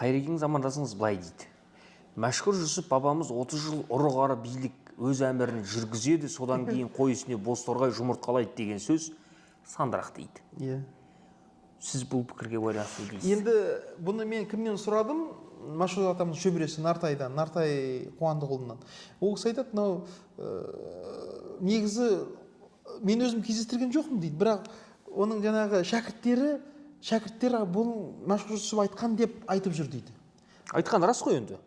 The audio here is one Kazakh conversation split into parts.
Қайрекең замандасыңыз былай дейді. Мәшһүр Жүсіп бабамыз 30 жыл ұры-қары билік өз әмірін жүргізеді, содан кейін қой үстіне боз торғай жұмыртқалайды деген сөз сандырақ дейді. Иә. Сіз бұл пікірге байланысты дейсіз. Енді бұны мен кімнен сұрадым? Мәшһүр атамыз шөбересі Нартайдан, Нартай Қуандықұлынан. Ол кісі айтады, мынау негізі мен өзім кездестірген жоқпын дейді. Бірақ оның жаңағы шәкірттері бұл Мәшһүр Жүсіп айтқан деп айтып жүр дейді. Айтқан рас қой енді.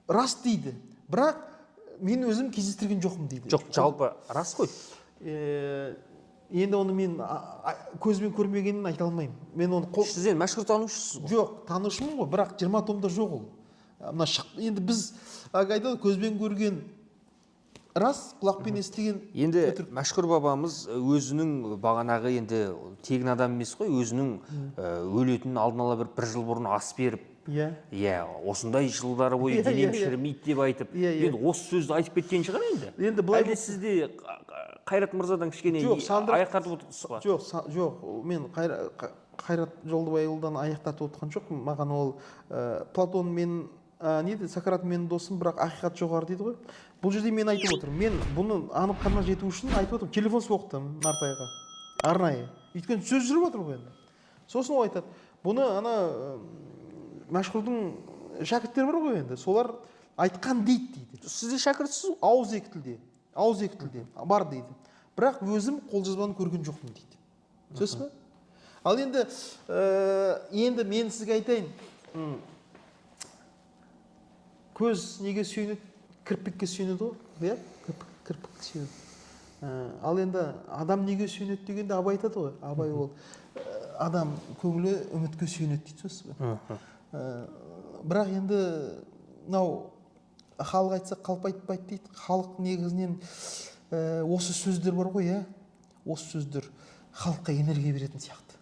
Рас дейді. Бірақ мен өзім кездестірген жоқпын дейді. Жоқ, жалпы рас қой. Енді оны мен көзбен көрмегенін айта алмаймын. Мен оны Сіз енді мәшһүр танушысыз ғой. Жоқ, танушымын ғой, бірақ 20 томда жоқ ол. Енді біз айтады көзбен көрген рас, құлақпен естіген. Енді мәшһүр бабамыз өзінің бағанағы енді тегін адам емес қой, өзінің өлетін алдын ала бір жыл бұрын ас беріп, иә, осындай жылдары бойы денем шірімейді деп айтып, енді осы сөзді айтып кеткен шығар енді. Енді былай әлде сізде Қайрат мырзадан кішкене аяқтатып отырсыз ба? Жоқ, мен Қайрат Жолдыбайұлдан аяқтатып отырған жоқпын. Маған ол Платон мен Сократ менің досым, бірақ ақиқат жоғары дейді ғой. Бұл жерде мен айтып отырмын. Мен бұны анық қана жету үшін айтып отырмын. Телефон соқтым Нартайға. Арнайы. Өйткені сөз жүріп отыр ғой енді. Сосын ол айтады. Бұны мәшһүрдің шәкірттері бар ғой енді. Солар айтқан дейді. Сіз де шәкіртсіз? Ауыз екі тілде бар дейді. Бірақ өзім қолжазбаны көрген жоқпын дейді. Сөз бе? Ал енді мен сізге айтайын. Көз неге сүйенеді? Кірпікке сүйенеді ғой. Кірпікке сүйенеді. Ал енді адам неге сүйенеді дегенде Абай айтады ғой. Абай ол адам көңілі үмітке сүйенеді дейді, сөз бе? Бірақ енді мынау халық айтса қалып айтпайды дейді. Халық негізінен осы сөздер бар ғой, осы сөздер халыққа энергия беретін сияқты.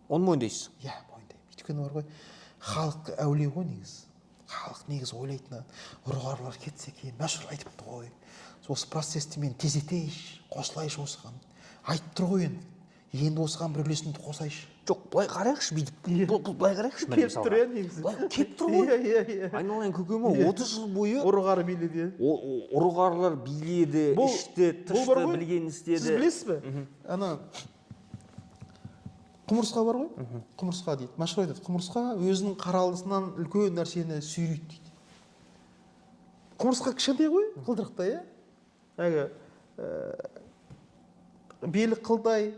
Оны мойындайсыз? Иә, мойындаймын. Өйткені бар ғой, халық әулие ғой негізі. Халық негізі ойлайтыны, ұры-қарылар кетсе екен, мәшһүр айтыпты ғой. Осы процесті мен тездетейінші, қосылайшы осыған. Айтып тұр ғой енді. Енді осыған бір үлесімді қосайшы. Жоқ, былай қарайықшы бүйтіп. Былай қарайықшы. Келіп тұр негізі. Келіп тұр ғой. Айналайын көкеме 30 жыл бойы ұры-қары биледі. Ұры-қарылар биледі, ішті, тышты, білгенін істеді. Сіз білесіз бе? Құмырсқа бар ғой? Құмырсқа дейді. Мәшһүр айтады, құмырсқа өзінің қаралысынан үлкен нәрсені сүйрейді дейді. Құмырсқа кішкентай ғой, қылдырықтай, белі қылдай,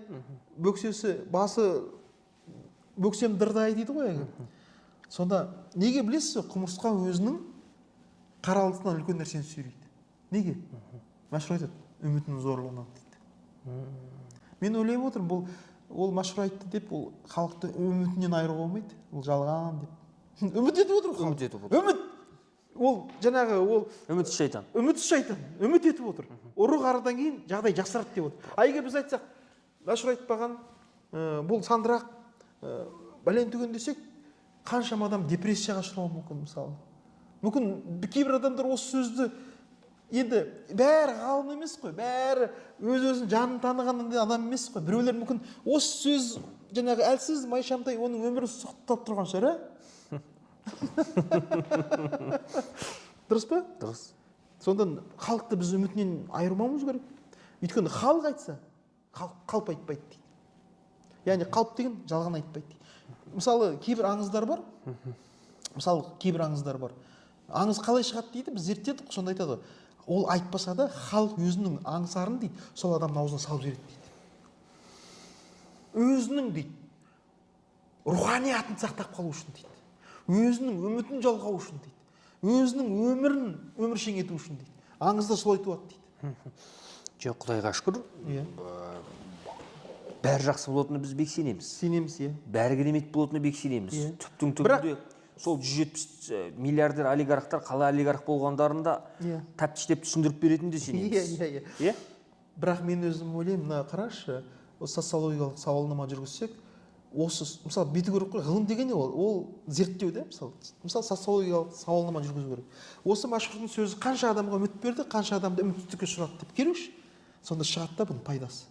бөксесі, басы бөксем дырдай дейді ғой. Сонда неге білесіз бе? Құмырсқа өзінің қаралысынан үлкен нәрсені сүйрейді. Неге? Мәшһүр айтады, үмітінің зорлығынан дейді. Мен ойлап отырмын, ол мәшһүр айтты деп, ол халықты үмітінен айыруға болмайды. Ол жалған деп. Үміт етіп отыр ғой. Үміт. Ол жаңағы үмітсіз шайтан. Үміт етіп отыр. Ұры-қарыдан кейін жағдай жақсарады деп отыр. Егер біз айтсақ, мәшһүр айтпаған, бұл сандырақ бәлен түген десек, қаншама адам депрессияға ұшырауы мүмкін, мысалы. Мүмкін кейбір адамдар осы сөзді енді бәрі ғалым емес қой, бәрі өз-өзін жанын таныған адам емес қой. Біреулер мүмкін осы сөз жаңағы әлсіз майшамдай оның өмірін сұқтап тұрған шығар, дұрыс па? Дұрыс. Сонда халықты біз үмітінен айырмауымыз керек. Өйткені халық айтса, қалып айтпайды дейді. Яғни қалып деген жалған айтпайды дейді. Мысалы, кейбір аңыздар бар. Аңыз қалай шығады дейді, біз зерттедік, сонда айтады. Ол айтпаса да халық өзінің аңсарын дейді, сол адамның аузына салып жібереді дейді. Өзінің дейді, руханиятын сақтап қалу үшін дейді. Өзінің үмітін жалғау үшін дейді. Өзінің өміршең ету үшін дейді. Аңызда солай туады дейді. Жоқ, Құдайға шүкір. Бәрі жақсы болатынына біз бек сенеміз. Бәрі керемет болатынына бек сенеміз. Түптің түбінде сол 170 миллиардер олигархтар қалай олигарх болғандарында тәптіштеп түсіндіріп беретін де сенеміз. Бірақ мен өзім ойлаймын, мына қарашы, социологиялық сауалнама жүргізсек, осы мысалы беті көріп қой, ғылым деген ол зерттеу да, мысалы социологиялық сауалнама жүргізу керек. Осы мәшһүрдің сөзі қанша адамға үміт берді, қанша адамды үмітсіздікке ұшыратты деп керуші, сонда шығады да бұның пайдасы.